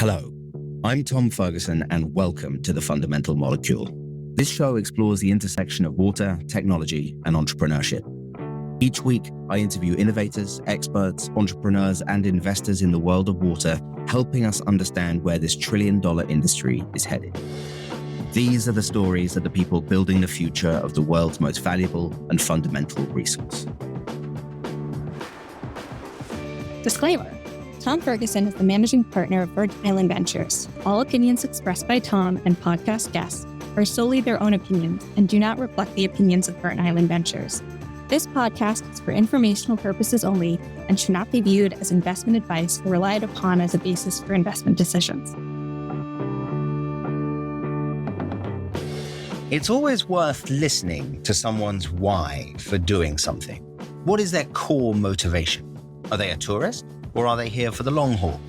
Hello, I'm Tom Ferguson and welcome to The Fundamental Molecule. This show explores the intersection of water, technology, and entrepreneurship. Each week, I interview innovators, experts, entrepreneurs, and investors in the world of water, helping us understand where this trillion-dollar industry is headed. These are the stories of the people building the future of the world's most valuable and fundamental resource. Disclaimer. Tom Ferguson is the managing partner of Virgin Island Ventures. All opinions expressed by Tom and podcast guests are solely their own opinions and do not reflect the opinions of Virgin Island Ventures. This podcast is for informational purposes only and should not be viewed as investment advice or relied upon as a basis for investment decisions. It's always worth listening to someone's why for doing something. What is their core motivation? Are they a tourist or are they here for the long haul?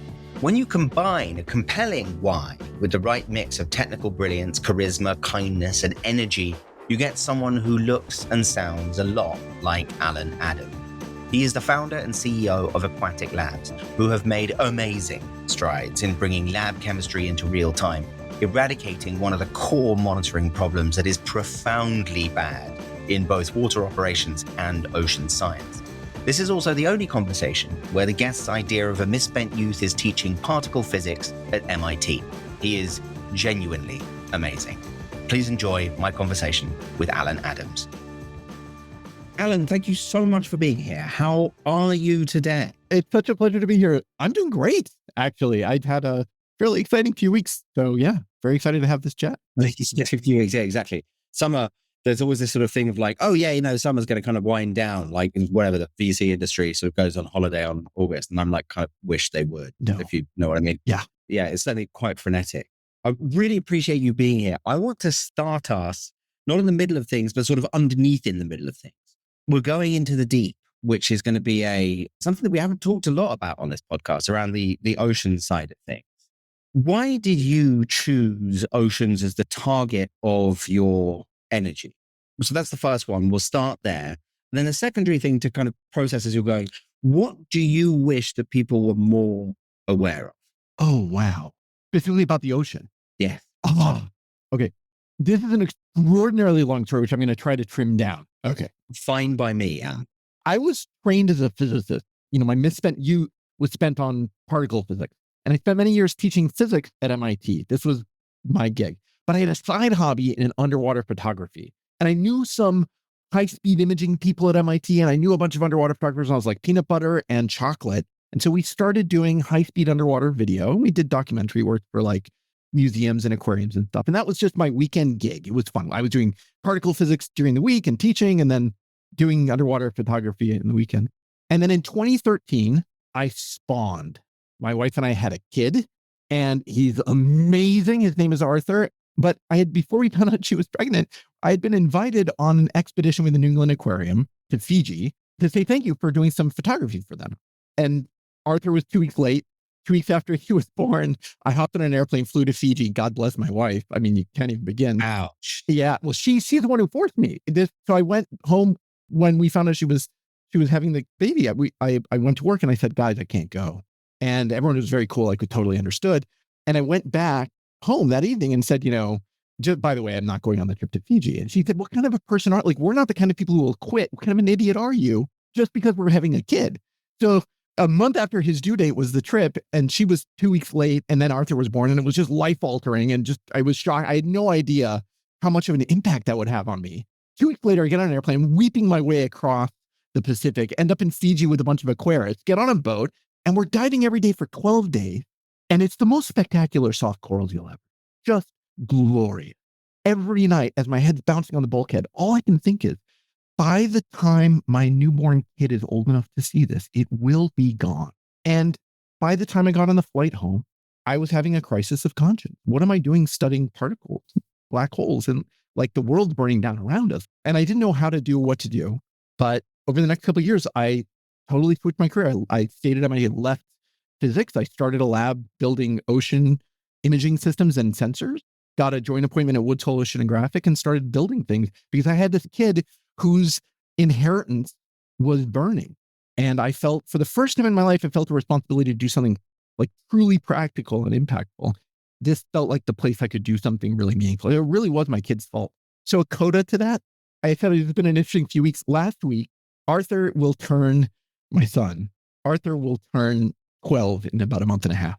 When you combine a compelling why with the right mix of technical brilliance, charisma, kindness, and energy, you get someone who looks and sounds a lot like Allan Adams. He is the founder and CEO of Aquatic Labs, who have made amazing strides in bringing lab chemistry into real time, eradicating one of the core monitoring problems that is profoundly bad in both water operations and ocean science. This is also the only conversation where the guest's idea of a misspent youth is teaching particle physics at MIT. He is genuinely amazing. Please enjoy my conversation with Allan Adams. Allan, thank you so much for being here. How are you today? It's such a pleasure to be here. I'm doing great, actually. I've had a fairly exciting few weeks. So yeah, very excited to have this chat. Yeah, exactly. Summer, there's always this sort of thing of like, oh yeah, summer's going to kind of wind down, like in whatever the VC industry sort of goes on holiday on August. And I'm like, kind of wish they would, if you know what I mean. Yeah. Yeah, it's certainly quite frenetic. I really appreciate you being here. I want to start us, not in the middle of things, but sort of underneath in the middle of things. We're going into the deep, which is going to be something that we haven't talked a lot about on this podcast around the ocean side of things. Why did you choose oceans as the target of your energy? So that's the first one. We'll start there. And then the secondary thing to kind of process as you're going, what do you wish that people were more aware of? Oh, wow. Specifically about the ocean. Yeah. Oh, okay. This is an extraordinarily long story, which I'm going to try to trim down. Okay. Fine by me. Yeah. I was trained as a physicist. My misspent youth was spent on particle physics. And I spent many years teaching physics at MIT. This was my gig. But I had a side hobby in underwater photography. And I knew some high-speed imaging people at MIT, and I knew a bunch of underwater photographers, and I was like peanut butter and chocolate. And so we started doing high-speed underwater video. We did documentary work for like museums and aquariums and stuff. And that was just my weekend gig. It was fun. I was doing particle physics during the week and teaching, and then doing underwater photography in the weekend. And then in 2013, I spawned. My wife and I had a kid, and he's amazing. His name is Arthur. But before we found out she was pregnant, I had been invited on an expedition with the New England Aquarium to Fiji to say thank you for doing some photography for them. And Arthur was 2 weeks late. 2 weeks after he was born, I hopped on an airplane, flew to Fiji. God bless my wife. I mean, you can't even begin. Ouch. Yeah. Well, she's the one who forced me. So I went home when we found out she was having the baby. I went to work and I said, guys, I can't go. And everyone was very cool. I could totally understood. And I went back home that evening and said, just by the way, I'm not going on the trip to Fiji. And she said, what kind of a person are, we're not the kind of people who will quit. What kind of an idiot are you just because we're having a kid? So a month after his due date was the trip, and she was 2 weeks late, and then Arthur was born, and it was just life altering. And I was shocked. I had no idea how much of an impact that would have on me. 2 weeks later, I get on an airplane, weeping my way across the Pacific, end up in Fiji with a bunch of aquarists, get on a boat, and we're diving every day for 12 days. And it's the most spectacular soft corals you'll ever. Just glorious. Every night as my head's bouncing on the bulkhead, all I can think is, by the time my newborn kid is old enough to see this, it will be gone. And by the time I got on the flight home, I was having a crisis of conscience. What am I doing studying particles, black holes, and like the world's burning down around us? And I didn't know how to do what to do. But over the next couple of years, I totally switched my career. I stayed at MIT, left physics. I started a lab building ocean imaging systems and sensors, got a joint appointment at Woods Hole Oceanographic, and started building things because I had this kid whose inheritance was burning. And I felt, for the first time in my life, I felt a responsibility to do something like truly practical and impactful. This felt like the place I could do something really meaningful. It really was my kid's fault. So a coda to that, I thought it's been an interesting few weeks. Last week, my son, Arthur will turn 12 in about a month and a half.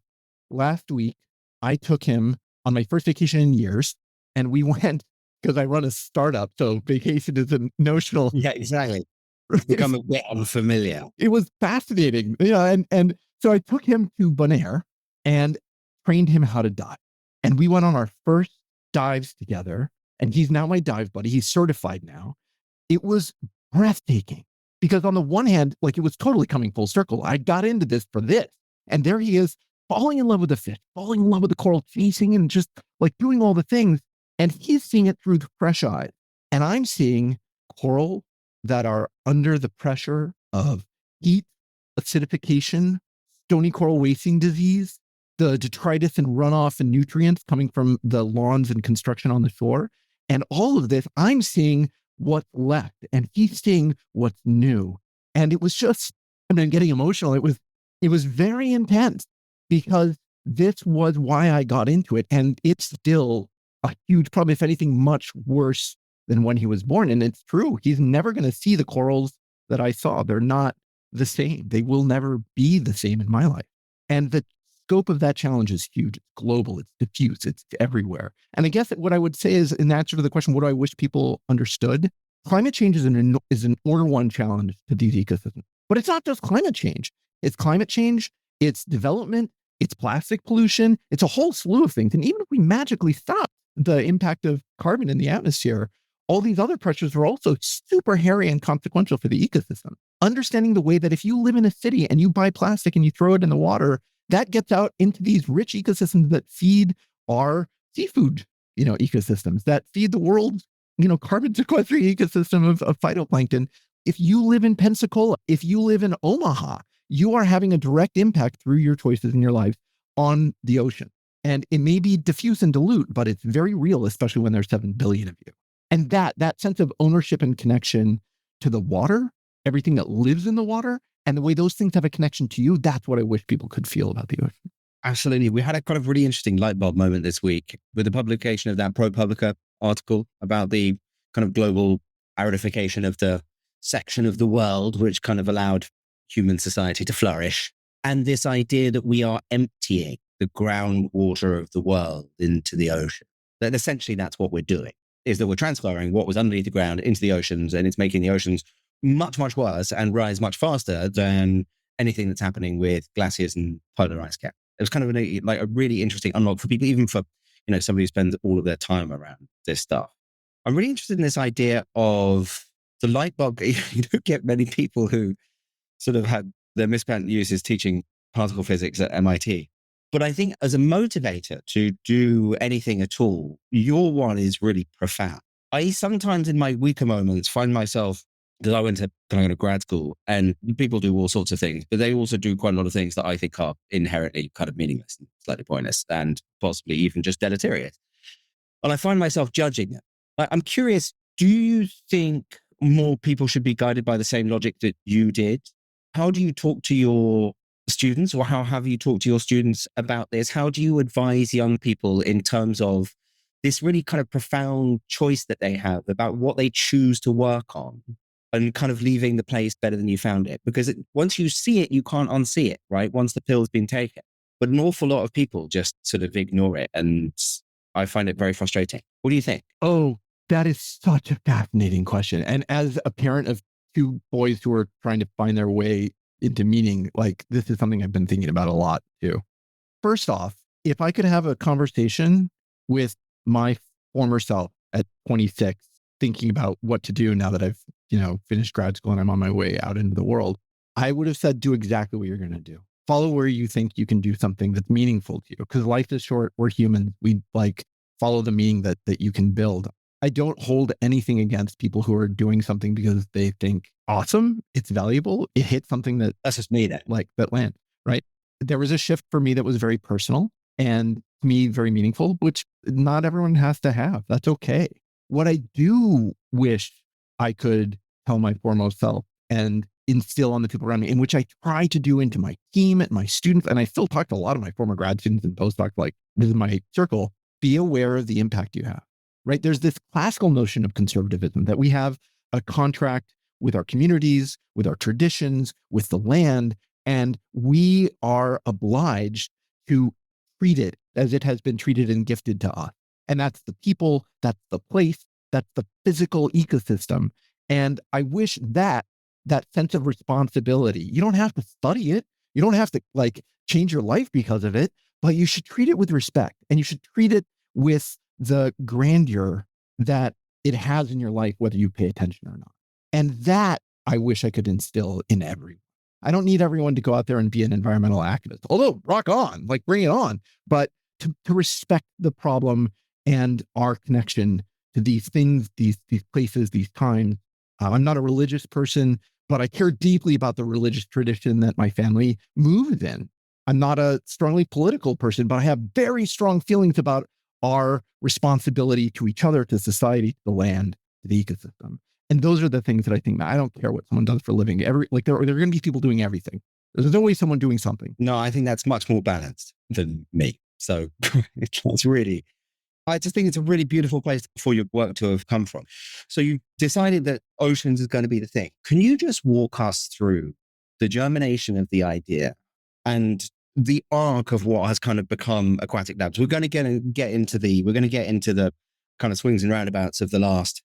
Last week, I took him on my first vacation in years, and we went, because I run a startup, so vacation is a notional. Yeah, exactly. Become a bit unfamiliar. It was fascinating. And so I took him to Bonaire and trained him how to dive. And we went on our first dives together, and he's now my dive buddy. He's certified now. It was breathtaking because on the one hand, like it was totally coming full circle. I got into this for this. And there he is, falling in love with the fish, falling in love with the coral, chasing and just like doing all the things. And he's seeing it through the fresh eyes. And I'm seeing coral that are under the pressure of heat, acidification, stony coral wasting disease, the detritus and runoff and nutrients coming from the lawns and construction on the shore. And all of this, I'm seeing what's left and he's seeing what's new. And it was just, getting emotional. It was very intense because this was why I got into it. And it's still a huge problem, if anything, much worse than when he was born. And it's true. He's never going to see the corals that I saw. They're not the same. They will never be the same in my life. And the scope of that challenge is huge. It's global. It's diffuse. It's everywhere. And I guess what I would say is, in answer to the question, what do I wish people understood? Climate change is an order one challenge to these ecosystems. But it's not just climate change. It's climate change, it's development, it's plastic pollution, it's a whole slew of things. And even if we magically stop the impact of carbon in the atmosphere, all these other pressures are also super hairy and consequential for the ecosystem. Understanding the way that if you live in a city and you buy plastic and you throw it in the water, that gets out into these rich ecosystems that feed our seafood, ecosystems, that feed the world's, carbon sequestering ecosystem of phytoplankton. If you live in Pensacola, if you live in Omaha, you are having a direct impact through your choices in your life on the ocean. And it may be diffuse and dilute, but it's very real, especially when there's 7 billion of you. And that sense of ownership and connection to the water, everything that lives in the water, and the way those things have a connection to you, that's what I wish people could feel about the ocean. Absolutely. We had a kind of really interesting light bulb moment this week with the publication of that ProPublica article about the kind of global aridification of the section of the world, which kind of allowed human society to flourish. And this idea that we are emptying the groundwater of the world into the ocean. That essentially that's what we're doing, is that we're transferring what was underneath the ground into the oceans, and it's making the oceans much, much worse and rise much faster than anything that's happening with glaciers and polar ice cap. It was kind of a really interesting unlock for people, even for, somebody who spends all of their time around this stuff. I'm really interested in this idea of the light bulb. You don't get many people who sort of had their misspent uses teaching particle physics at MIT. But I think as a motivator to do anything at all, your one is really profound. I sometimes in my weaker moments find myself, because I went to grad school, and people do all sorts of things, but they also do quite a lot of things that I think are inherently kind of meaningless and slightly pointless and possibly even just deleterious. And I find myself judging them. I'm curious, do you think more people should be guided by the same logic that you did? How do you talk to your students, or how have you talked to your students about this? How do you advise young people in terms of this really kind of profound choice that they have about what they choose to work on and kind of leaving the place better than you found it? Because once you see it, you can't unsee it, right? Once the pill's been taken. But an awful lot of people just sort of ignore it. And I find it very frustrating. What do you think? Oh, that is such a fascinating question. And as a parent of 2 boys who are trying to find their way into meaning, this is something I've been thinking about a lot too. First off, if I could have a conversation with my former self at 26, thinking about what to do now that I've, finished grad school and I'm on my way out into the world, I would have said, do exactly what you're going to do. Follow where you think you can do something that's meaningful to you. Because life is short. We're humans. We follow the meaning that you can build. I don't hold anything against people who are doing something because they think, awesome, it's valuable, it hit something That's just me then. that land, right? There was a shift for me that was very personal and to me very meaningful, which not everyone has to have. That's okay. What I do wish I could tell my foremost self, and instill on the people around me, in which I try to do into my team and my students. And I still talk to a lot of my former grad students and postdocs, like, this is my circle. Be aware of the impact you have, right? There's this classical notion of conservatism that we have a contract with our communities, with our traditions, with the land, and we are obliged to treat it as it has been treated and gifted to us. And that's the people, that's the place, that's the physical ecosystem. And I wish that sense of responsibility, you don't have to study it. You don't have to like change your life because of it, but you should treat it with respect, and you should treat it with the grandeur that it has in your life, whether you pay attention or not. And that I wish I could instill in everyone. I don't need everyone to go out there and be an environmental activist, although rock on, like bring it on, but to respect the problem and our connection to these things, these places, these times. I'm not a religious person, but I care deeply about the religious tradition that my family moved in. I'm not a strongly political person, but I have very strong feelings about our responsibility to each other, to society, to the land, to the ecosystem. And those are the things that I think, I don't care what someone does for a living. There are going to be people doing everything. There's always someone doing something. No, I think that's much more balanced than me. So it's really, I just think it's a really beautiful place for your work to have come from. So you decided that oceans is going to be the thing. Can you just walk us through the germination of the idea and the arc of what has kind of become Aquatic Labs? We're going to get into the kind of swings and roundabouts of the last,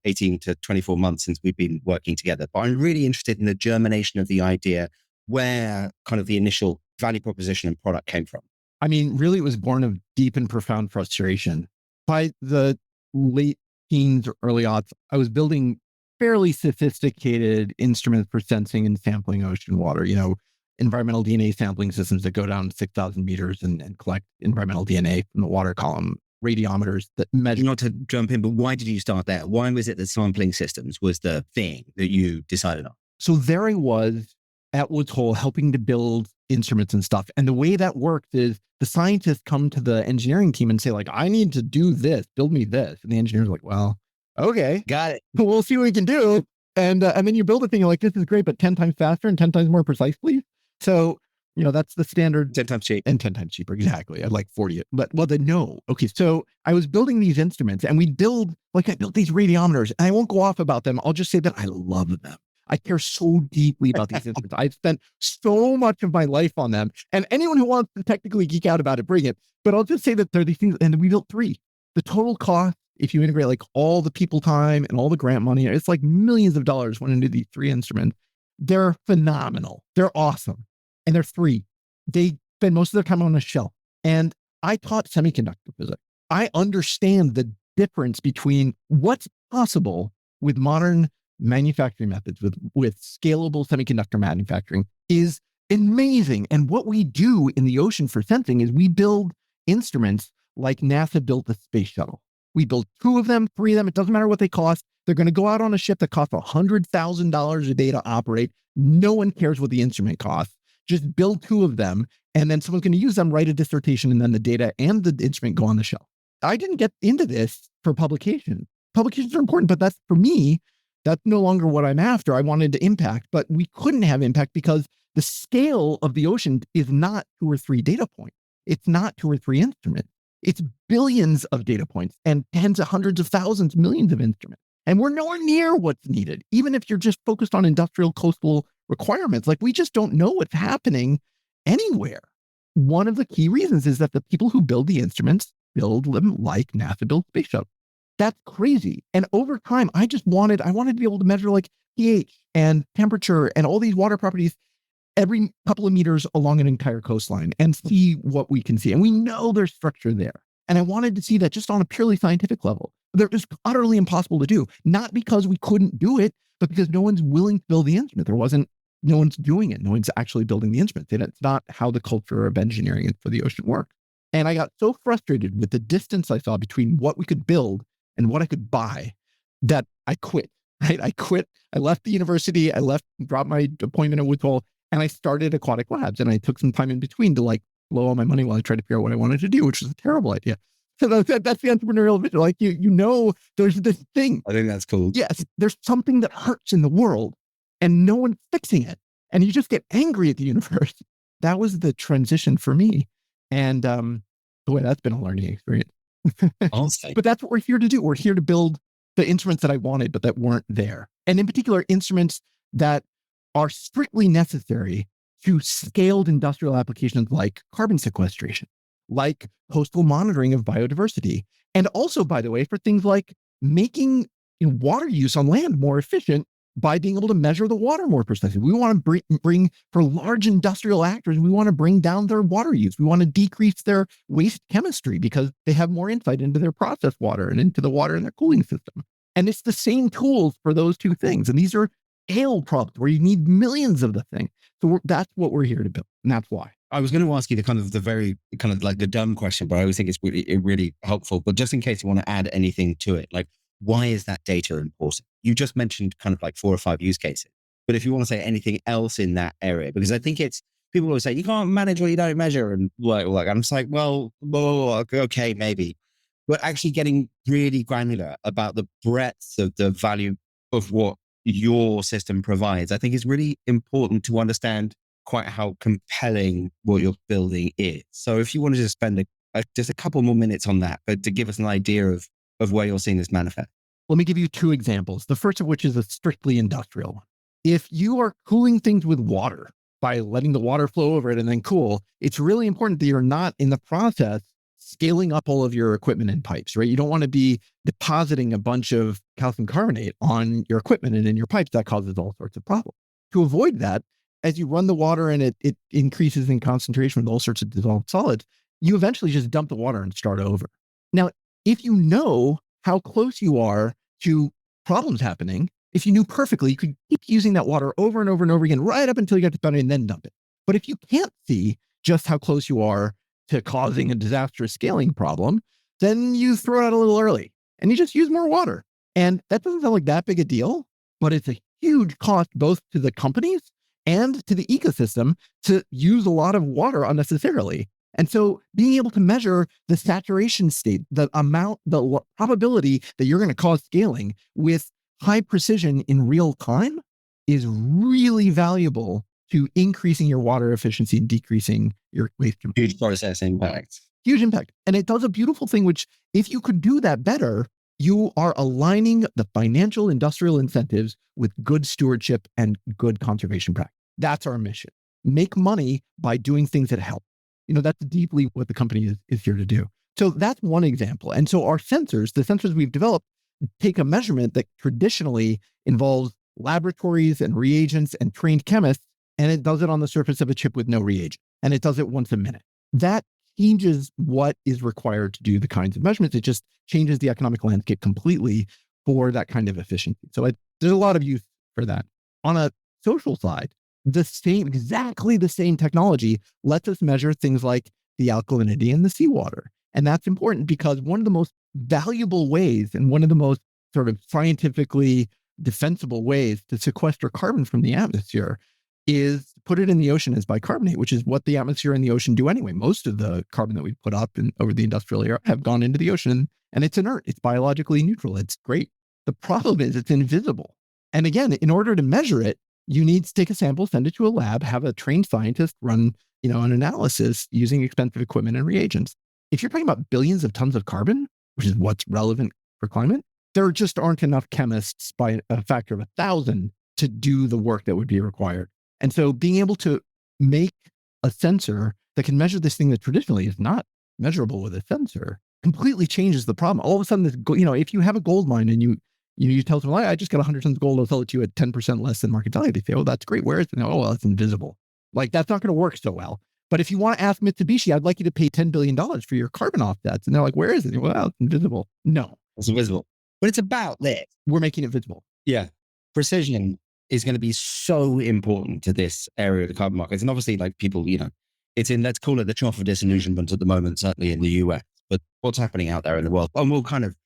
18 to 24 months since we've been working together. But I'm really interested in the germination of the idea, where kind of the initial value proposition and product came from. I mean, really, it was born of deep and profound frustration. By the late teens or early aughts, I was building fairly sophisticated instruments for sensing and sampling ocean water, environmental DNA sampling systems that go down 6,000 meters and collect environmental DNA from the water column, radiometers that measure. Not to jump in, but why did you start there? Why was it that sampling systems was the thing that you decided on? So there I was at Woods Hole helping to build instruments and stuff. And the way that works is the scientists come to the engineering team and say, like, I need to do this, build me this. And the engineer's like, well, okay, got it. We'll see what we can do. And then you build a thing, you're like, this is great, but 10 times faster and 10 times more precise, please. So, that's the standard. 10 times cheap. And 10 times cheaper. Exactly. I'd like 40. But then no. Okay. So I was building these instruments, and I built these radiometers, and I won't go off about them. I'll just say that I love them. I care so deeply about these instruments. I've spent so much of my life on them, and anyone who wants to technically geek out about it, bring it. But I'll just say that they're these things, and we built 3. The total cost, if you integrate like all the people time and all the grant money, it's like millions of dollars went into these 3 instruments. They're phenomenal. They're awesome. And they're 3. They spend most of their time on a shelf. And I taught semiconductor physics. I understand the difference between what's possible with modern manufacturing methods, with scalable semiconductor manufacturing, is amazing. And what we do in the ocean for sensing is we build instruments like NASA built the space shuttle. We build 2 of them, 3 of them. It doesn't matter what they cost. They're going to go out on a ship that costs $100,000 a day to operate. No one cares what the instrument costs. Just build 2 of them, and then someone's going to use them, write a dissertation, and then the data and the instrument go on the shelf. I didn't get into this for publication. Publications are important, but that's, for me, that's no longer what I'm after. I wanted to impact, but we couldn't have impact because the scale of the ocean is not 2 or 3 data points. It's not 2 or 3 instruments. It's billions of data points and tens of hundreds of thousands, millions of instruments. And we're nowhere near what's needed, even if you're just focused on industrial coastal requirements. Like, we just don't know what's happening anywhere. One of the key reasons is that the people who build the instruments build them like NASA built space shuttle. That's crazy. And over time, I wanted to be able to measure like pH and temperature and all these water properties every couple of meters along an entire coastline and see what we can see. And we know there's structure there. And I wanted to see that just on a purely scientific level. That was utterly impossible to do, not because we couldn't do it, but because no one's willing to build the instrument. No one's doing it. No one's actually building the instrument. It's not how the culture of engineering for the ocean works. And I got so frustrated with the distance I saw between what we could build and what I could buy that I quit. Right? I quit. I left the university. Dropped my appointment at Woods Hole, and I started Aquatic Labs. And I took some time in between to like blow all my money while I tried to figure out what I wanted to do, which was a terrible idea. So that's the entrepreneurial vision. Like, there's this thing. I think that's cool. Yes, there's something that hurts in the world. and no one's fixing it. And you just get angry at the universe. That was the transition for me. And boy, that's been a learning experience. Honestly. But that's what we're here to do. We're here to build the instruments that I wanted, but that weren't there. And in particular, instruments that are strictly necessary to scaled industrial applications like carbon sequestration, like coastal monitoring of biodiversity. And also, by the way, for things like making water use on land more efficient by being able to measure the water more precisely. We want to bring for large industrial actors, we want to bring down their water use. We want to decrease their waste chemistry because they have more insight into their processed water and into the water in their cooling system. And it's the same tools for those two things. And these are scale problems where you need millions of the thing. So that's what we're here to build. And that's why. I was going to ask you the very kind of like the dumb question, but I always think it's really helpful. But just in case you want to add anything to it, like, why is that data important? You just mentioned kind of like 4 or 5 use cases, but if you want to say anything else in that area, because I think it's, people always say, you can't manage what you don't measure. And like I'm just like, well, okay, maybe. But actually getting really granular about the breadth of the value of what your system provides, I think is really important to understand quite how compelling what you're building is. So if you want to just spend just a couple more minutes on that, but to give us an idea of where you're seeing this manifest. Let me give you 2 examples. The first of which is a strictly industrial one. If you are cooling things with water by letting the water flow over it and then cool, it's really important that you're not in the process scaling up all of your equipment and pipes, right? You don't want to be depositing a bunch of calcium carbonate on your equipment and in your pipes. That causes all sorts of problems. To avoid that, as you run the water and it increases in concentration with all sorts of dissolved solids, you eventually just dump the water and start over. Now, if you know how close you are to problems happening, if you knew perfectly, you could keep using that water over and over and over again, right up until you get to boundary and then dump it. But if you can't see just how close you are to causing a disastrous scaling problem, then you throw it out a little early and you just use more water. And that doesn't sound like that big a deal, but it's a huge cost both to the companies and to the ecosystem to use a lot of water unnecessarily. And so being able to measure the saturation state, the amount, the probability that you're going to cause scaling with high precision in real time is really valuable to increasing your water efficiency and decreasing your waste. Huge process impact. Huge impact. And it does a beautiful thing, which if you could do that better, you are aligning the financial industrial incentives with good stewardship and good conservation practice. That's our mission. Make money by doing things that help. That's deeply what the company is here to do. So that's one example. And so our sensors, the sensors we've developed, take a measurement that traditionally involves laboratories and reagents and trained chemists, and it does it on the surface of a chip with no reagent. And it does it once a minute. That changes what is required to do the kinds of measurements. It just changes the economic landscape completely for that kind of efficiency. So there's a lot of use for that. On a social side, exactly the same technology lets us measure things like the alkalinity in the seawater. And that's important because one of the most valuable ways and one of the most sort of scientifically defensible ways to sequester carbon from the atmosphere is to put it in the ocean as bicarbonate, which is what the atmosphere and the ocean do anyway. Most of the carbon that we put up over the industrial era have gone into the ocean, and it's inert. It's biologically neutral. It's great. The problem is it's invisible. And again, in order to measure it, you need to take a sample, send it to a lab, have a trained scientist run, an analysis using expensive equipment and reagents. If you're talking about billions of tons of carbon, which is what's relevant for climate, there just aren't enough chemists by a factor of 1,000 to do the work that would be required. And so being able to make a sensor that can measure this thing that traditionally is not measurable with a sensor completely changes the problem. All of a sudden, if you have a gold mine and you tell someone, I just got 100 tons of gold, I'll sell it to you at 10% less than market value. They say, oh, that's great. Where is it? Oh, well, it's invisible. Like, that's not going to work so well. But if you want to ask Mitsubishi, I'd like you to pay $10 billion for your carbon offsets. And they're like, where is it? Well, it's invisible. No. It's invisible. But it's about this. We're making it visible. Yeah. Precision is going to be so important to this area of the carbon markets. And obviously, like, people, it's in, let's call it the trough of disillusionment at the moment, certainly in the US. But what's happening out there in the world? And we'll kind of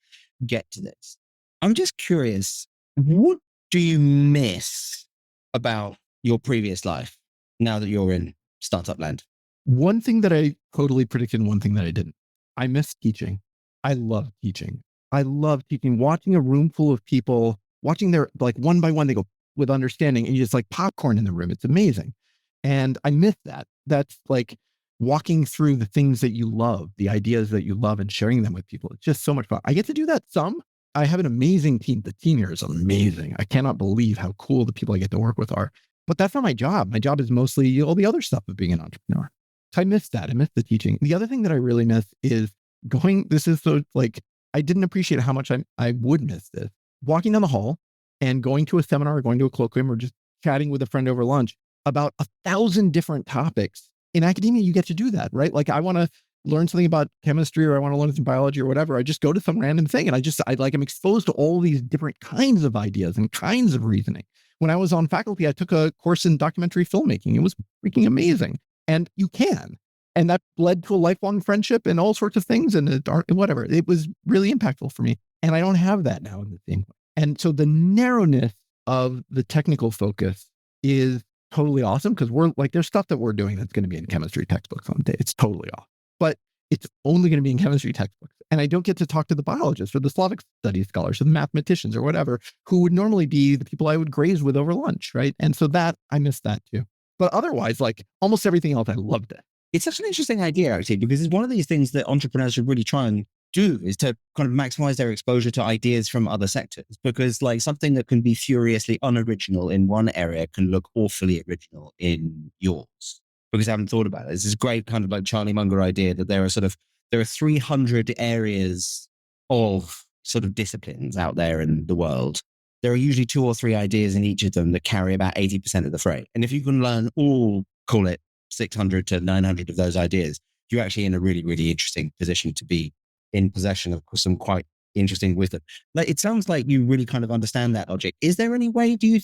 get to this. I'm just curious, what do you miss about your previous life now that you're in startup land? One thing that I totally predicted and one thing that I didn't. I miss teaching. I love teaching. I love teaching, watching a room full of people, watching their, like, one by one, they go, with understanding, and you just like popcorn in the room. It's amazing. And I miss that. That's like walking through the things that you love, the ideas that you love, and sharing them with people. It's just so much fun. I get to do that some. I have an amazing team. The team here is amazing. I cannot believe how cool the people I get to work with are. But that's not my job. My job is mostly all the other stuff of being an entrepreneur. So I miss that. I miss the teaching. The other thing that I really miss is this is so like, I didn't appreciate how much I would miss this. Walking down the hall and going to a seminar or going to a colloquium or just chatting with a friend over lunch about 1,000 different topics. In academia, you get to do that, right? Like I want to learn something about chemistry or I want to learn some biology or whatever. I just go to some random thing and I'm exposed to all these different kinds of ideas and kinds of reasoning. When I was on faculty, I took a course in documentary filmmaking. It was freaking amazing. And you can. And that led to a lifelong friendship and all sorts of things and whatever. It was really impactful for me. And I don't have that now in the same way. And so the narrowness of the technical focus is totally awesome because we're like, there's stuff that we're doing that's going to be in chemistry textbooks someday. It's totally off. But it's only going to be in chemistry textbooks. And I don't get to talk to the biologists or the Slavic studies scholars or the mathematicians or whatever, who would normally be the people I would graze with over lunch, right? And so that, I miss that too. But otherwise, like almost everything else, I loved it. It's such an interesting idea, actually, because it's one of these things that entrepreneurs should really try and do is to kind of maximize their exposure to ideas from other sectors, because like something that can be furiously unoriginal in one area can look awfully original in yours, because I haven't thought about it. It's this great kind of like Charlie Munger idea that there are 300 areas of sort of disciplines out there in the world. There are usually 2 or 3 ideas in each of them that carry about 80% of the freight. And if you can learn all, call it 600 to 900 of those ideas, you're actually in a really, really interesting position to be in possession of some quite interesting wisdom. Like, it sounds like you really kind of understand that logic. Is there any way, do you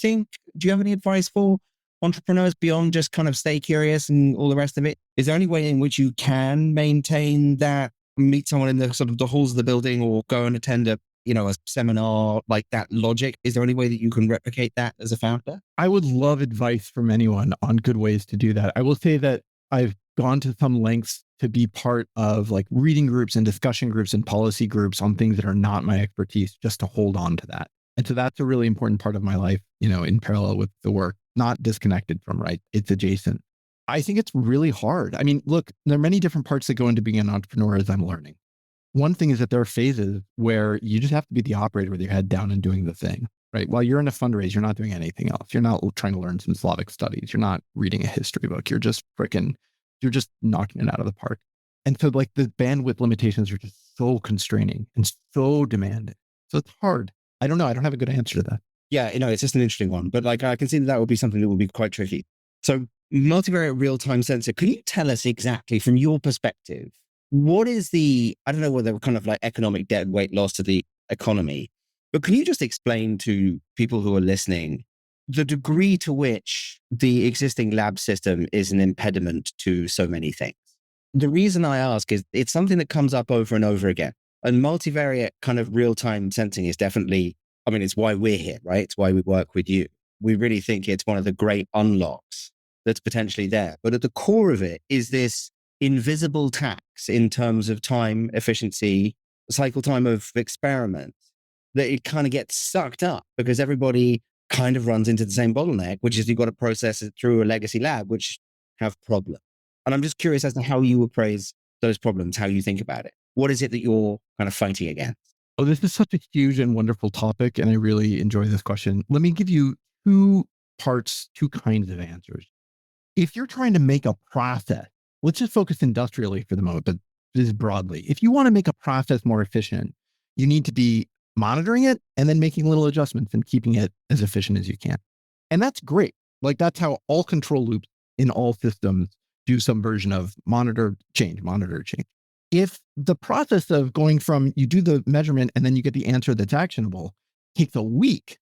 have any advice for entrepreneurs beyond just kind of stay curious and all the rest of it? Is there any way in which you can maintain that, meet someone in the sort of the halls of the building or go and attend a seminar, like that logic? Is there any way that you can replicate that as a founder? I would love advice from anyone on good ways to do that. I will say that I've gone to some lengths to be part of like reading groups and discussion groups and policy groups on things that are not my expertise, just to hold on to that. And so that's a really important part of my life, in parallel with the work, not disconnected from, right? It's adjacent. I think it's really hard. I mean, look, there are many different parts that go into being an entrepreneur as I'm learning. One thing is that there are phases where you just have to be the operator with your head down and doing the thing, right? While you're in a fundraise, you're not doing anything else. You're not trying to learn some Slavic studies. You're not reading a history book. You're just knocking it out of the park. And so like the bandwidth limitations are just so constraining and so demanding. So it's hard. I don't know. I don't have a good answer to that. Yeah, it's just an interesting one. But like, I can see that would be something that would be quite tricky. So multivariate real-time sensor, can you tell us exactly from your perspective, what is I don't know whether kind of like economic debt weight loss to the economy, but can you just explain to people who are listening the degree to which the existing lab system is an impediment to so many things? The reason I ask is it's something that comes up over and over again. And multivariate kind of real-time sensing is definitely, it's why we're here, right? It's why we work with you. We really think it's one of the great unlocks that's potentially there. But at the core of it is this invisible tax in terms of time, efficiency, cycle time of experiments, that it kind of gets sucked up because everybody kind of runs into the same bottleneck, which is you've got to process it through a legacy lab, which have problems. And I'm just curious as to how you appraise those problems, how you think about it. What is it that you're kind of fighting against? Oh, this is such a huge and wonderful topic, and I really enjoy this question. Let me give you 2 kinds of answers. If you're trying to make a process, let's just focus industrially for the moment, but just broadly. If you want to make a process more efficient, you need to be monitoring it and then making little adjustments and keeping it as efficient as you can. And that's great. Like that's how all control loops in all systems do some version of monitor, change. If the process of going from you do the measurement and then you get the answer that's actionable takes a week,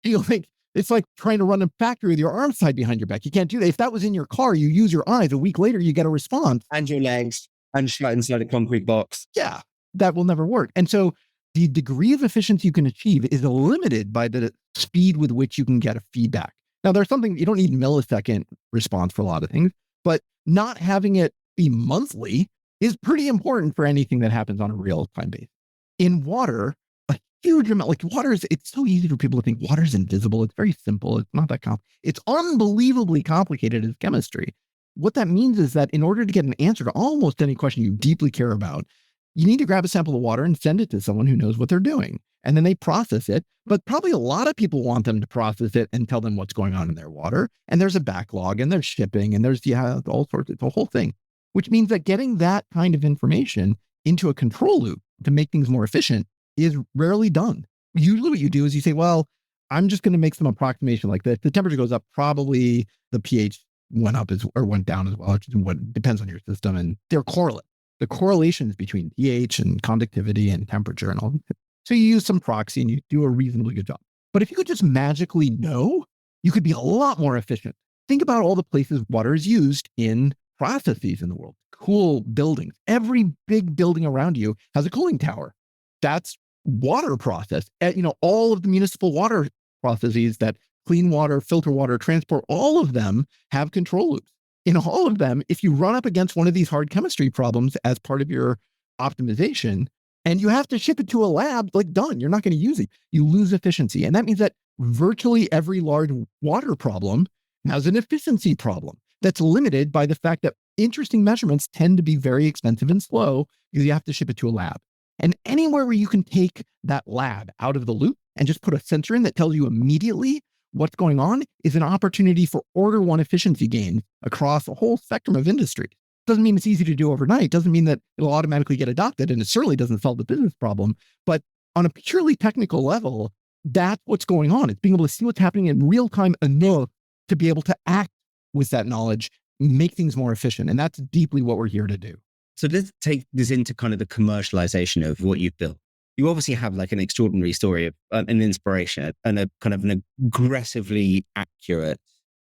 it's like trying to run a factory with your arms tied behind your back. You can't do that. If that was in your car, you use your eyes. A week later, you get a response. And your legs and shut inside a concrete box. Yeah, that will never work. And so the degree of efficiency you can achieve is limited by the speed with which you can get a feedback. Now, there's something, you don't need millisecond response for a lot of things, but not having it be monthly is pretty important for anything that happens on a real-time basis. In water, a huge amount. Like water is, it's so easy for people to think water is invisible. It's very simple. It's not that complicated. It's unbelievably complicated as chemistry. What that means is that in order to get an answer to almost any question you deeply care about, you need to grab a sample of water and send it to someone who knows what they're doing. And then they process it. But probably a lot of people want them to process it and tell them what's going on in their water. And there's a backlog and there's shipping and there's, all sorts, it's a whole thing, which means that getting that kind of information into a control loop to make things more efficient is rarely done. Usually what you do is you say, well, I'm just going to make some approximation like this. The temperature goes up, probably the pH went up or went down as well, which is what depends on your system. And they're correlate. The correlations between pH and conductivity and temperature and all. So you use some proxy and you do a reasonably good job. But if you could just magically know, you could be a lot more efficient. Think about all the places water is used in processes in the world. Cool buildings. Every big building around you has a cooling tower. That's water process. All of the municipal water processes that clean water, filter water, transport, all of them have control loops. In all of them, if you run up against one of these hard chemistry problems as part of your optimization, and you have to ship it to a lab, like done, you're not going to use it. You lose efficiency. And that means that virtually every large water problem has an efficiency problem that's limited by the fact that interesting measurements tend to be very expensive and slow because you have to ship it to a lab. And anywhere where you can take that lab out of the loop and just put a sensor in that tells you immediately what's going on is an opportunity for order one efficiency gains across a whole spectrum of industry. Doesn't mean it's easy to do overnight. Doesn't mean that it'll automatically get adopted. And it certainly doesn't solve the business problem. But on a purely technical level, that's what's going on. It's being able to see what's happening in real time enough to be able to act with that knowledge, make things more efficient. And that's deeply what we're here to do. So let's take this into kind of the commercialization of what you've built. You obviously have like an extraordinary story of an inspiration and a kind of an aggressively accurate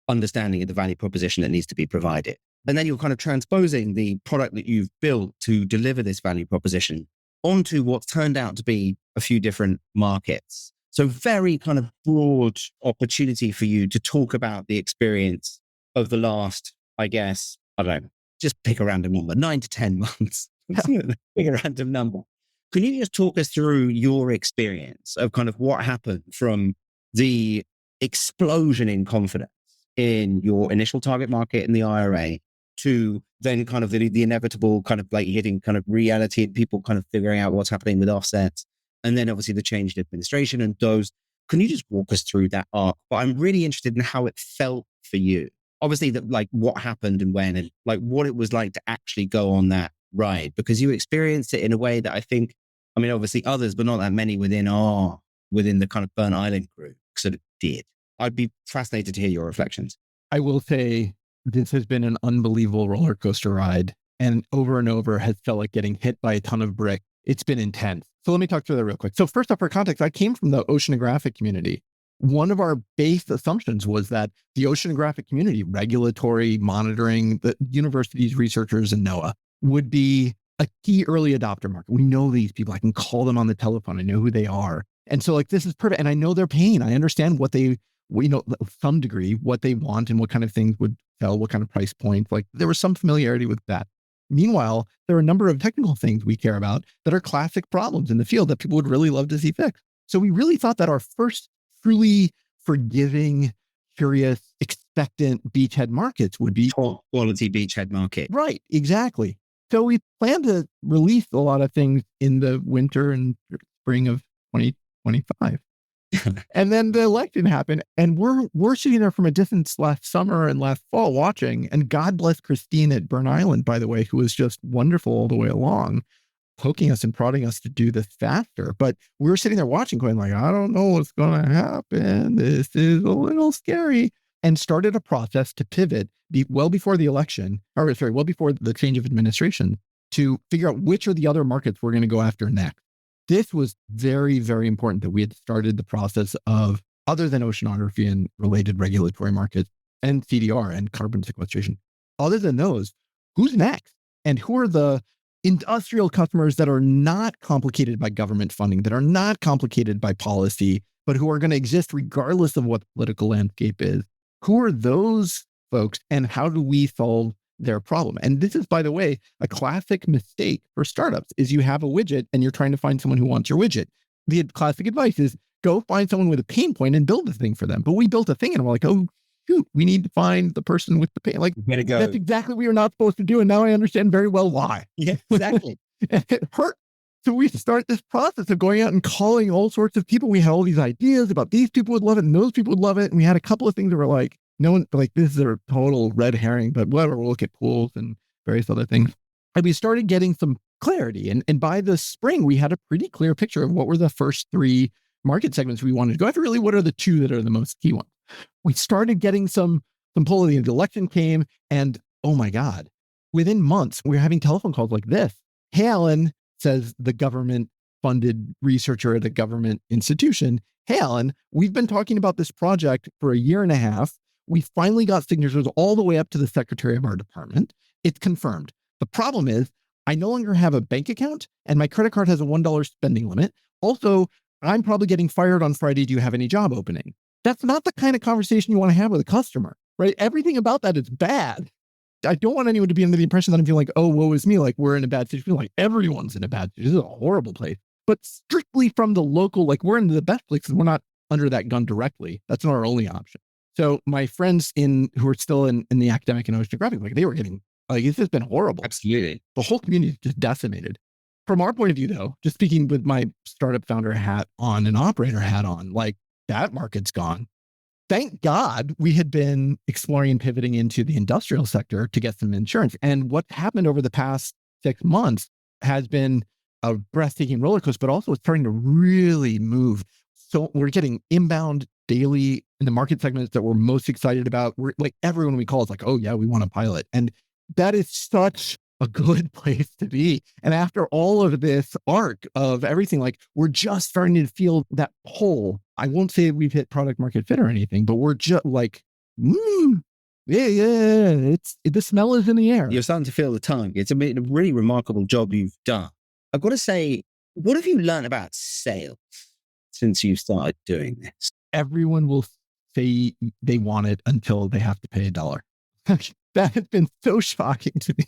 understanding of the value proposition that needs to be provided. And then you're kind of transposing the product that you've built to deliver this value proposition onto what's turned out to be a few different markets. So very kind of broad opportunity for you to talk about the experience of the last, I guess, I don't know, just pick a random number, 9 to 10 months. Pick a random number. Can you just talk us through your experience of kind of what happened from the explosion in confidence in your initial target market in the IRA to then kind of the inevitable kind of like hitting kind of reality and people kind of figuring out what's happening with offsets, and then obviously the change in administration and those. Can you just walk us through that arc? But I'm really interested in how it felt for you. Obviously, that like what happened and when, and like what it was like to actually go on that ride, because you experienced it in a way that I think, I mean, obviously others, but not that many within the kind of Burnt Island group sort of did. I'd be fascinated to hear your reflections. I will say this has been an unbelievable roller coaster ride, and over has felt like getting hit by a ton of brick. It's been intense. So let me talk through that real quick. So first off, for context, I came from the oceanographic community. One of our base assumptions was that the oceanographic community, regulatory monitoring, the universities, researchers, and NOAA would be a key early adopter market. We know these people. I can call them on the telephone. I know who they are. And so like, this is perfect. And I know their pain. I understand what they, some degree, what they want and what kind of things would sell, what kind of price points. Like there was some familiarity with that. Meanwhile, there are a number of technical things we care about that are classic problems in the field that people would really love to see fixed. So we really thought that our first truly forgiving, curious, expectant beachhead markets would be top quality beachhead market. Right, exactly. So we plan to release a lot of things in the winter and spring of 2025. And then the election happened, and we're sitting there from a distance last summer and last fall watching. And God bless Christine at Burnt Island, by the way, who was just wonderful all the way along, poking us and prodding us to do this faster. But we were sitting there watching, going like, I don't know what's going to happen. This is a little scary. And started a process to pivot well before the election, well before the change of administration, to figure out which are the other markets we're going to go after next. This was very, very important that we had started the process of, other than oceanography and related regulatory markets and CDR and carbon sequestration, other than those, who's next? And who are the industrial customers that are not complicated by government funding, that are not complicated by policy, but who are going to exist regardless of what the political landscape is? Who are those folks, and how do we solve their problem? And this is, by the way, a classic mistake for startups is you have a widget and you're trying to find someone who wants your widget. the classic advice is go find someone with a pain point and build a thing for them. But we built a thing and we're like, oh, shoot, we need to find the person with the pain. Like, that's exactly what you're not supposed to do. And now I understand very well why. Yeah, exactly. And it hurt. So we start this process of going out and calling all sorts of people. We had all these ideas about these people would love it and those people would love it. And we had a couple of things that were like, no one, like, this is a total red herring, but whatever, we'll look at pools and various other things. And we started getting some clarity. And by the spring, we had a pretty clear picture of what were the first 3 market segments we wanted to go after. Really, what are the 2 that are the most key ones? We started getting some pull. The election came, and oh my God, within months, we were having telephone calls like this. Hey, Allan, says the government funded researcher at a government institution. Hey, Allan, we've been talking about this project for a year and a half. We finally got signatures all the way up to the secretary of our department. It's confirmed. The problem is I no longer have a bank account and my credit card has a $1 spending limit. Also, I'm probably getting fired on Friday. Do you have any job opening? That's not the kind of conversation you want to have with a customer, right? Everything about that is bad. I don't want anyone to be under the impression that I'm feeling like, oh, woe is me, like we're in a bad situation. Like everyone's in a bad situation. This is a horrible place. But strictly from the local, like we're in the best place because we're not under that gun directly. That's not our only option. So my friends who are still in the academic and oceanographic, like they were getting, like it's just been horrible. Absolutely. The whole community is just decimated. From our point of view, though, just speaking with my startup founder hat on and operator hat on, like that market's gone. Thank God we had been exploring and pivoting into the industrial sector to get some insurance. And what happened over the past 6 months has been a breathtaking roller coaster, but also it's starting to really move. So we're getting inbound daily in the market segments that we're most excited about. We're like everyone we call is like, oh yeah, we want to pilot. And that is such a good place to be. And after all of this arc of everything, like we're just starting to feel that pull. I won't say we've hit product market fit or anything, but we're just like, the smell is in the air. You're starting to feel the tongue. It's a really remarkable job you've done. I've got to say, what have you learned about sales since you started doing this? Everyone will say they want it until they have to pay $1. That has been so shocking to me.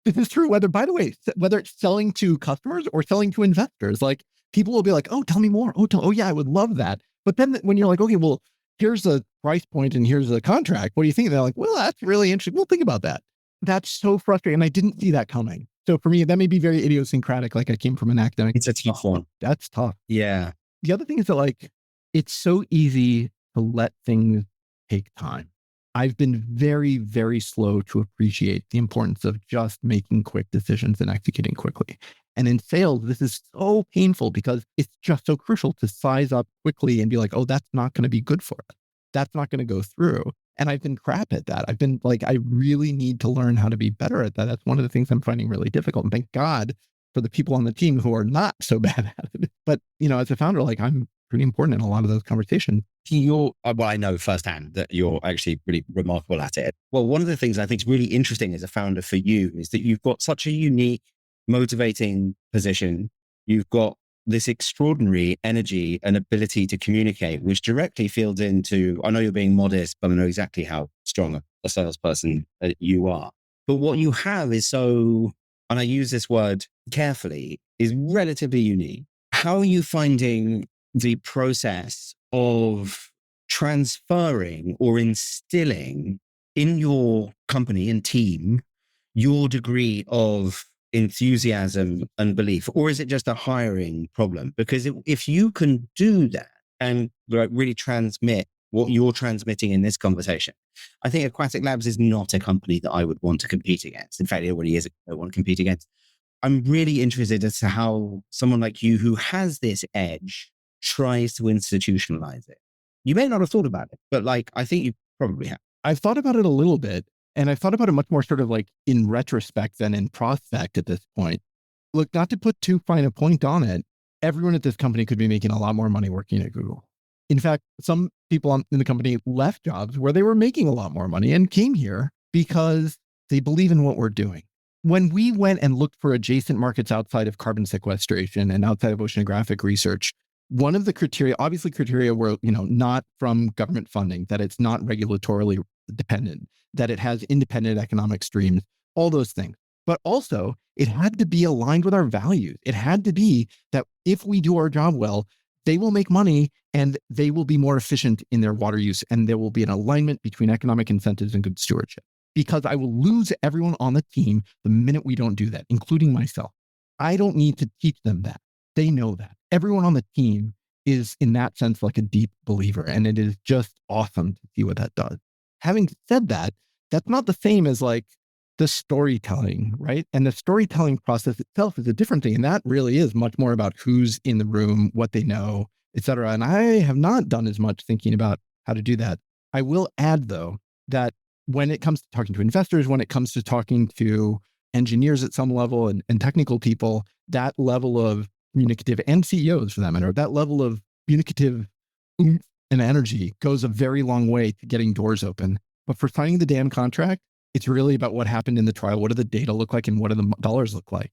This is true, by the way, whether it's selling to customers or selling to investors, like people will be like, oh, tell me more. Oh, yeah, I would love that. But then when you're like, okay, well, here's a price point and here's a contract. What do you think? They're like, well, that's really interesting. We'll think about that. That's so frustrating. And I didn't see that coming. So for me, that may be very idiosyncratic. Like I came from an academic. It's a tough one. That's tough. Yeah. The other thing is that like, it's so easy to let things take time. I've been very, very slow to appreciate the importance of just making quick decisions and executing quickly. And in sales, this is so painful because it's just so crucial to size up quickly and be like, oh, that's not going to be good for us. That's not going to go through. And I've been crap at that. I've been like, I really need to learn how to be better at that. That's one of the things I'm finding really difficult. And thank God for the people on the team who are not so bad at it. But, as a founder, like I'm pretty important in a lot of those conversations. I know firsthand that you're actually really remarkable at it. Well, one of the things I think is really interesting as a founder for you is that you've got such a unique, motivating position. You've got this extraordinary energy and ability to communicate, which directly feeds into, I know you're being modest, but I know exactly how strong a salesperson you are. But what you have is so, and I use this word carefully, is relatively unique. How are you finding the process of transferring or instilling in your company and team your degree of enthusiasm and belief? Or is it just a hiring problem? Because if you can do that and really transmit what you're transmitting in this conversation, I think Aquatic Labs is not a company that I would want to compete against. In fact, it already is. I want to compete against. I'm really interested as to how someone like you who has this edge tries to institutionalize it. You may not have thought about it, but I think you probably have. I've thought about it a little bit, and I've thought about it much more sort of like in retrospect than in prospect at this point. Look, not to put too fine a point on it, everyone at this company could be making a lot more money working at Google. In fact, some people in the company left jobs where they were making a lot more money and came here because they believe in what we're doing. When we went and looked for adjacent markets outside of carbon sequestration and outside of oceanographic research, one of the criteria were, not from government funding, that it's not regulatorily dependent, that it has independent economic streams, all those things. But also, it had to be aligned with our values. It had to be that if we do our job well, they will make money and they will be more efficient in their water use. And there will be an alignment between economic incentives and good stewardship. Because I will lose everyone on the team the minute we don't do that, including myself. I don't need to teach them that. They know that. Everyone on the team is, in that sense, like a deep believer. And it is just awesome to see what that does. Having said that, that's not the same as like the storytelling, right? And the storytelling process itself is a different thing. And that really is much more about who's in the room, what they know, et cetera. And I have not done as much thinking about how to do that. I will add, though, that when it comes to talking to investors, when it comes to talking to engineers at some level and technical people, that level of communicative, and CEOs for that matter, that level of communicative oomph and energy goes a very long way to getting doors open. But for signing the damn contract, it's really about what happened in the trial. What do the data look like and what do the dollars look like?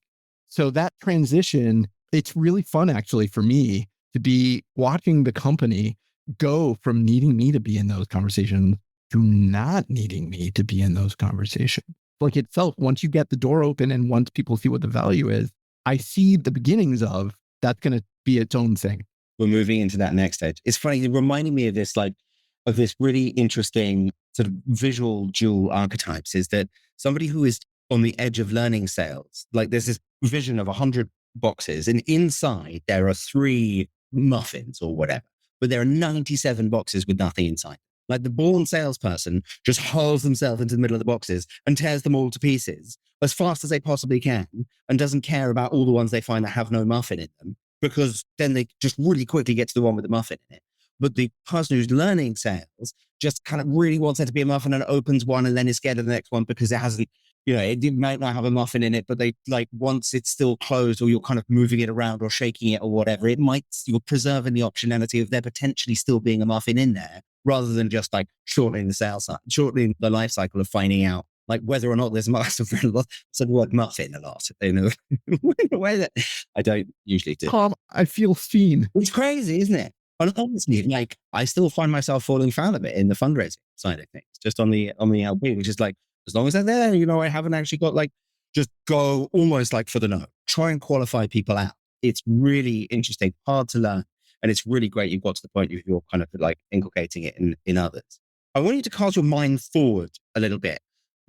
So that transition, it's really fun actually for me to be watching the company go from needing me to be in those conversations to not needing me to be in those conversations. Like itself, once you get the door open and once people see what the value is, I see the beginnings of that's going to be its own thing. We're moving into that next stage. It's funny, it reminding me of this, like, of this really interesting sort of visual dual archetypes, is that somebody who is on the edge of learning sales, like there's this vision of 100 boxes and inside there are 3 muffins or whatever, but there are 97 boxes with nothing inside. Like the born salesperson just hurls themselves into the middle of the boxes and tears them all to pieces as fast as they possibly can and doesn't care about all the ones they find that have no muffin in them, because then they just really quickly get to the one with the muffin in it. But the person who's learning sales just kind of really wants there to be a muffin and opens one and then is scared of the next one because it hasn't, it might not have a muffin in it, but they like once it's still closed or you're kind of moving it around or shaking it or whatever, you're preserving the optionality of there potentially still being a muffin in there rather than just like shortening the life cycle of finding out like whether or not there's muffin. So the word muffin a lot, in a way that I don't usually do. Tom, I feel seen. It's crazy, isn't it? And honestly, like I still find myself falling foul of it in the fundraising side of things, just on the LP, which is like, as long as they're there, I haven't actually got like, just go almost like for the no, try and qualify people out. It's really interesting, hard to learn. And it's really great you've got to the point where you're kind of like inculcating it in others. I want you to cast your mind forward a little bit.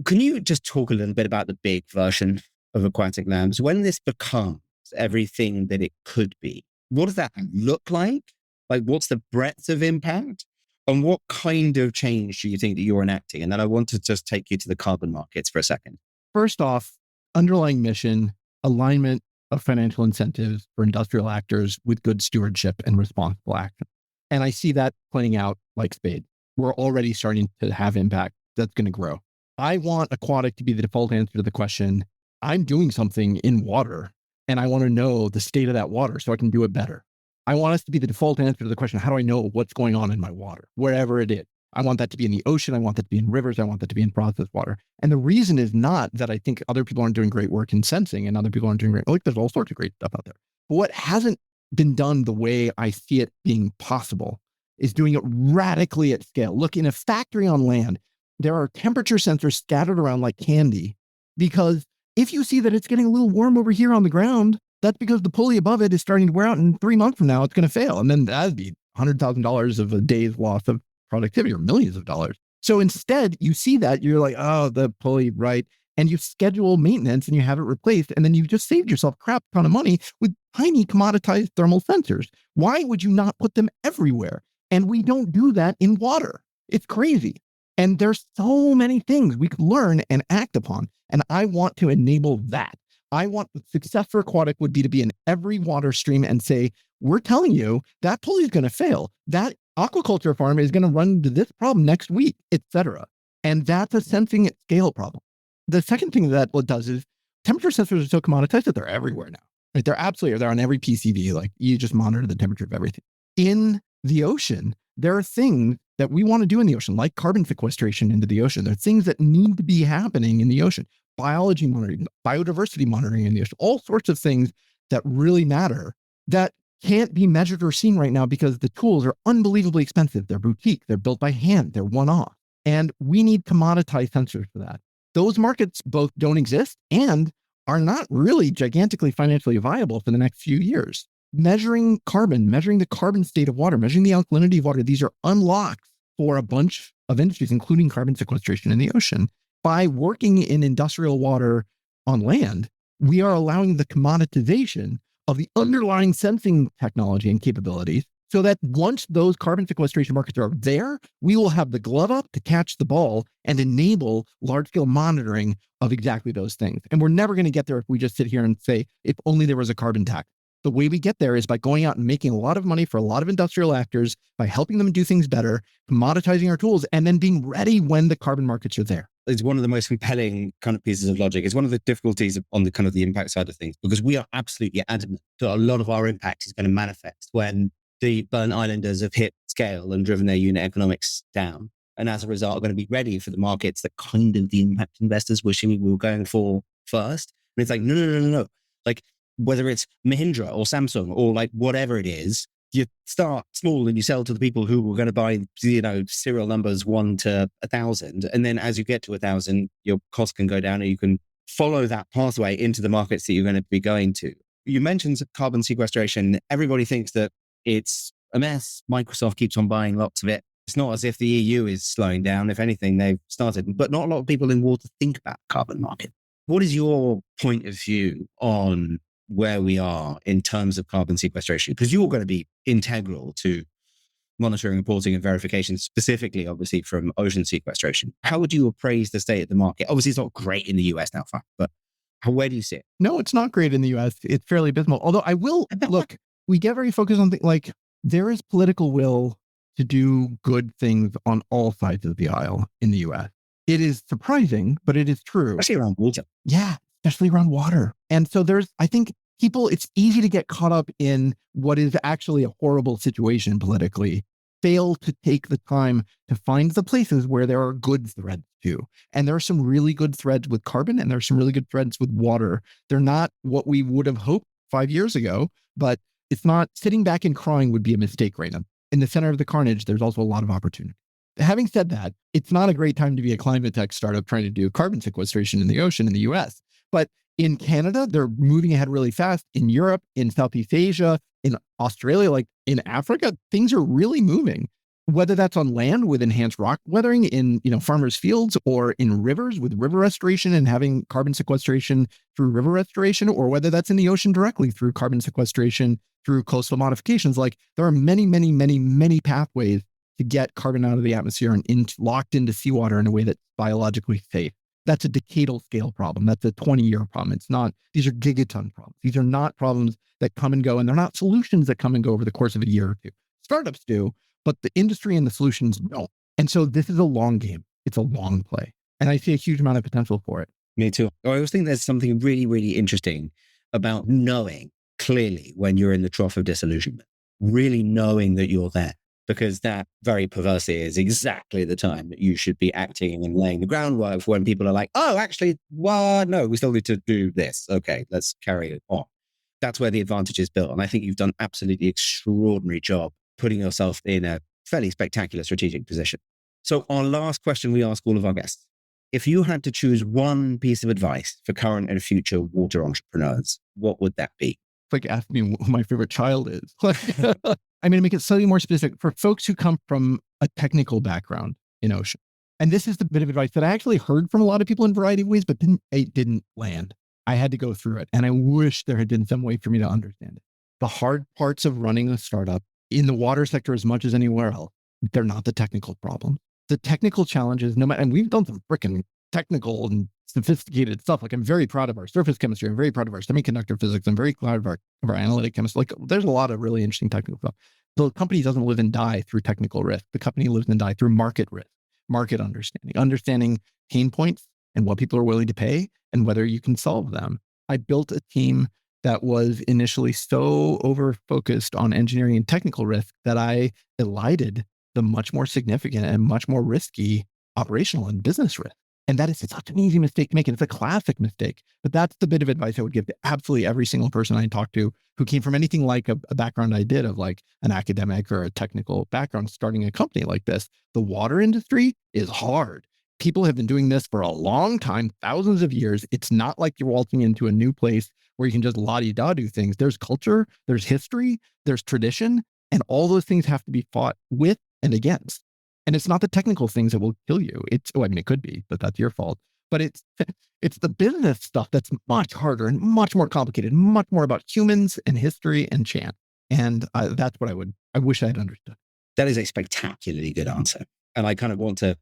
Can you just talk a little bit about the big version of Aquatic Labs? When this becomes everything that it could be, what does that look like? Like, what's the breadth of impact? And what kind of change do you think that you're enacting? And then I want to just take you to the carbon markets for a second. First off, underlying mission, alignment of financial incentives for industrial actors with good stewardship and responsible action. And I see that playing out like spades. We're already starting to have impact that's going to grow. I want Aquatic to be the default answer to the question, I'm doing something in water and I want to know the state of that water so I can do it better. I want us to be the default answer to the question, how do I know what's going on in my water, wherever it is? I want that to be in the ocean. I want that to be in rivers. I want that to be in processed water. And the reason is not that I think other people aren't doing great work in sensing and other people aren't doing great. Like there's all sorts of great stuff out there. But what hasn't been done the way I see it being possible is doing it radically at scale. Look, in a factory on land, there are temperature sensors scattered around like candy, because if you see that it's getting a little warm over here on the ground, that's because the pulley above it is starting to wear out, and 3 months from now, it's going to fail. And then that'd be $100,000 of a day's loss of productivity or millions of dollars. So instead, you see that, you're like, oh, the pulley, right? And you schedule maintenance and you have it replaced. And then you just saved yourself a crap ton of money with tiny commoditized thermal sensors. Why would you not put them everywhere? And we don't do that in water. It's crazy. And there's so many things we could learn and act upon. And I want to enable that. I want the success for Aquatic would be to be in every water stream and say, we're telling you that pulley is going to fail. That aquaculture farm is going to run into this problem next week, et cetera. And that's a sensing at scale problem. The second thing that what does is temperature sensors are so commoditized that they're everywhere now. Right? They're on every PCB. Like you just monitor the temperature of everything. In the ocean, there are things that we want to do in the ocean, like carbon sequestration into the ocean. There are things that need to be happening in the ocean. Biology monitoring, biodiversity monitoring in the ocean, all sorts of things that really matter that can't be measured or seen right now because the tools are unbelievably expensive. They're boutique, they're built by hand, they're one-off. And we need commoditized sensors for that. Those markets both don't exist and are not really gigantically financially viable for the next few years. Measuring carbon, measuring the carbon state of water, measuring the alkalinity of water, these are unlocks for a bunch of industries, including carbon sequestration in the ocean. By working in industrial water on land, we are allowing the commoditization of the underlying sensing technology and capabilities so that once those carbon sequestration markets are there, we will have the glove up to catch the ball and enable large-scale monitoring of exactly those things. And we're never going to get there if we just sit here and say, if only there was a carbon tax. The way we get there is by going out and making a lot of money for a lot of industrial actors, by helping them do things better, commoditizing our tools, and then being ready when the carbon markets are there. It's one of the most compelling kind of pieces of logic. It's one of the difficulties on the kind of the impact side of things, because we are absolutely adamant that a lot of our impact is going to manifest when the Burnt Islanders have hit scale and driven their unit economics down. And as a result, are going to be ready for the markets that kind of the impact investors wishing we were going for first. And it's like, no. Like, whether it's Mahindra or Samsung or like whatever it is, you start small and you sell to the people who are going to buy, serial numbers 1 to 1,000. And then as you get to 1,000, your cost can go down and you can follow that pathway into the markets that you're going to be going to. You mentioned carbon sequestration. Everybody thinks that it's a mess. Microsoft keeps on buying lots of it. It's not as if the EU is slowing down. If anything, they've started, but not a lot of people in water think about carbon market. What is your point of view on where we are in terms of carbon sequestration? Because you're going to be integral to monitoring, reporting, and verification, specifically, obviously, from ocean sequestration. How would you appraise the state of the market? Obviously, it's not great in the US now, but where do you see it? No, it's not great in the US. It's fairly abysmal. Although I will, look, we get very focused on like, there is political will to do good things on all sides of the aisle in the US. It is surprising, but it is true. Especially around water. Yeah, especially around water. And so I think people, it's easy to get caught up in what is actually a horrible situation politically, fail to take the time to find the places where there are good threads too. And there are some really good threads with carbon, and there are some really good threads with water. They're not what we would have hoped 5 years ago, but it's not, sitting back and crying would be a mistake right now. In the center of the carnage, there's also a lot of opportunity. Having said that, it's not a great time to be a climate tech startup trying to do carbon sequestration in the ocean in the US. But in Canada, they're moving ahead really fast. In Europe, in Southeast Asia, in Australia, like in Africa, things are really moving. Whether that's on land with enhanced rock weathering in farmers' fields, or in rivers with river restoration and having carbon sequestration through river restoration, or whether that's in the ocean directly through carbon sequestration through coastal modifications. Like, there are many, many, many, many pathways to get carbon out of the atmosphere and locked into seawater in a way that's biologically safe. That's a decadal scale problem. That's a 20-year problem. These are gigaton problems. These are not problems that come and go, and they're not solutions that come and go over the course of a year or two. Startups do, but the industry and the solutions don't. And so this is a long game. It's a long play. And I see a huge amount of potential for it. Me too. I always think there's something really, really interesting about knowing clearly when you're in the trough of disillusionment, really knowing that you're there. Because that very perversely is exactly the time that you should be acting and laying the groundwork for when people are like, oh, actually, well, no, we still need to do this. Okay, let's carry it on. That's where the advantage is built. And I think you've done absolutely extraordinary job putting yourself in a fairly spectacular strategic position. So our last question we ask all of our guests: if you had to choose one piece of advice for current and future water entrepreneurs, what would that be? Like, ask me who my favorite child is. I'm going to make it slightly more specific for folks who come from a technical background in ocean. And this is the bit of advice that I actually heard from a lot of people in a variety of ways, but it didn't land. I had to go through it. And I wish there had been some way for me to understand it. The hard parts of running a startup in the water sector, as much as anywhere else, they're not the technical problem. The technical challenges, and we've done some freaking technical and sophisticated stuff. Like, I'm very proud of our surface chemistry. I'm very proud of our semiconductor physics. I'm very proud of our analytic chemistry. Like, there's a lot of really interesting technical stuff. The company doesn't live and die through technical risk. The company lives and die through market risk, market understanding pain points and what people are willing to pay and whether you can solve them. I built a team that was initially so over-focused on engineering and technical risk that I elided the much more significant and much more risky operational and business risk. And that is such an easy mistake to make. And it's a classic mistake. But that's the bit of advice I would give to absolutely every single person I talk to who came from anything like a background I did of like an academic or a technical background starting a company like this. The water industry is hard. People have been doing this for a long time, thousands of years. It's not like you're waltzing into a new place where you can just la-di-da do things. There's culture, there's history, there's tradition, and all those things have to be fought with and against. And it's not the technical things that will kill you. It could be, but that's your fault. But it's the business stuff that's much harder and much more complicated, much more about humans and history and chance. And that's what I wish I had understood. That is a spectacularly good answer. And I kind of want to,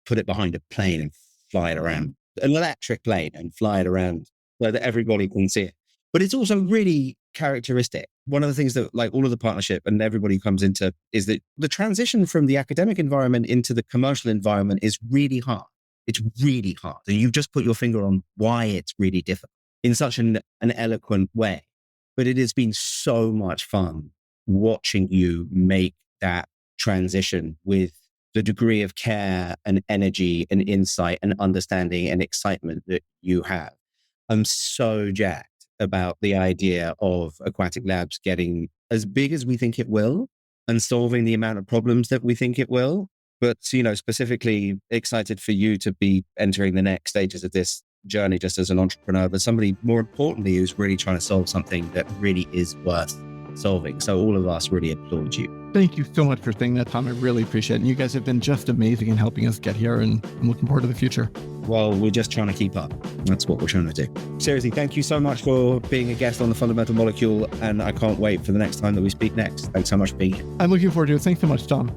put it behind a plane and fly it around, an electric plane and fly it around so that everybody can see it. But it's also really characteristic. One of the things that like all of the partnership and everybody comes into is that the transition from the academic environment into the commercial environment is really hard. It's really hard. And you've just put your finger on why it's really difficult in such an eloquent way. But it has been so much fun watching you make that transition with the degree of care and energy and insight and understanding and excitement that you have. I'm so jacked about the idea of Aquatic Labs getting as big as we think it will and solving the amount of problems that we think it will. But, specifically excited for you to be entering the next stages of this journey just as an entrepreneur, but somebody more importantly who's really trying to solve something that really is worth solving. So all of us really applaud you. Thank you so much for saying that, Tom. I really appreciate it. And you guys have been just amazing in helping us get here, and I'm looking forward to the future. Well, we're just trying to keep up. That's what we're trying to do. Seriously, thank you so much for being a guest on The Fundamental Molecule, and I can't wait for the next time that we speak next. Thanks so much for being here. I'm looking forward to it. Thanks so much, Tom.